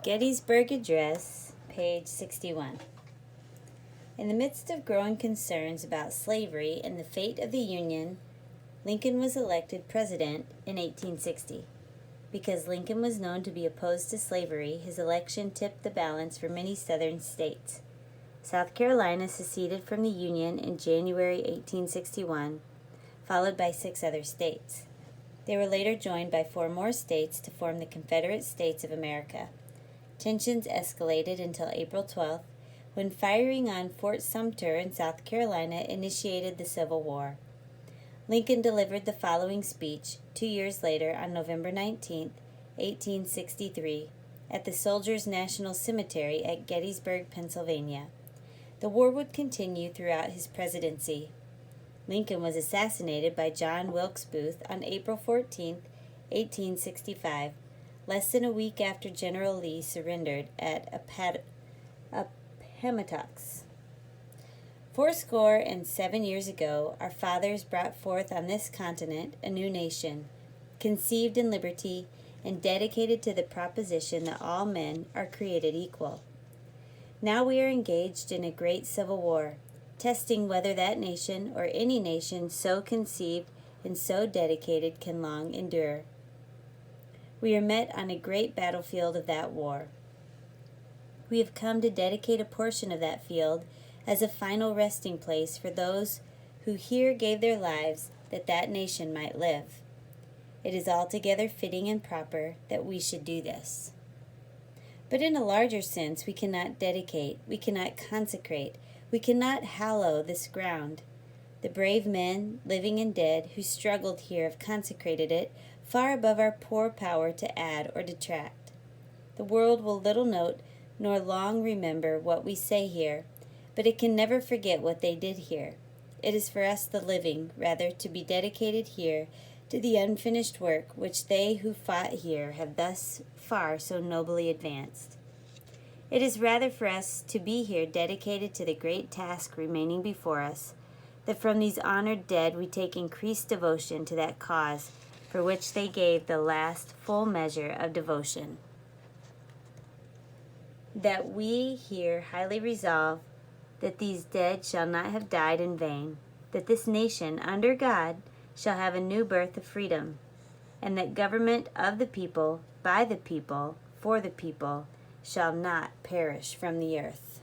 Gettysburg Address, page 61. In the midst of growing concerns about slavery and the fate of the Union, Lincoln was elected president in 1860. Because Lincoln was known to be opposed to slavery, his election tipped the balance for many southern states. South Carolina seceded from the Union in January 1861, followed by 6 other states. They were later joined by 4 more states to form the Confederate States of America. Tensions escalated until April 12th, when firing on Fort Sumter in South Carolina initiated the Civil War. Lincoln delivered the following speech 2 years later on November 19, 1863, at the Soldiers' National Cemetery at Gettysburg, Pennsylvania. The war would continue throughout his presidency. Lincoln was assassinated by John Wilkes Booth on April 14, 1865, less than a week after General Lee surrendered at Appomattox. 77 years ago, our fathers brought forth on this continent a new nation, conceived in liberty and dedicated to the proposition that all men are created equal. Now we are engaged in a great civil war, testing whether that nation or any nation so conceived and so dedicated can long endure. We are met on a great battlefield of that war. We have come to dedicate a portion of that field as a final resting place for those who here gave their lives that that nation might live. It is altogether fitting and proper that we should do this. But in a larger sense, we cannot dedicate, we cannot consecrate, we cannot hallow this ground. The brave men, living and dead, who struggled here have consecrated it far above our poor power to add or detract. The world will little note nor long remember what we say here, but it can never forget what they did here. It is for us, the living, rather, to be dedicated here to the unfinished work which they who fought here have thus far so nobly advanced. It is rather for us to be here dedicated to the great task remaining before us, that from these honored dead we take increased devotion to that cause for which they gave the last full measure of devotion. That we here highly resolve that these dead shall not have died in vain, that this nation, under God, shall have a new birth of freedom, and that government of the people, by the people, for the people, shall not perish from the earth.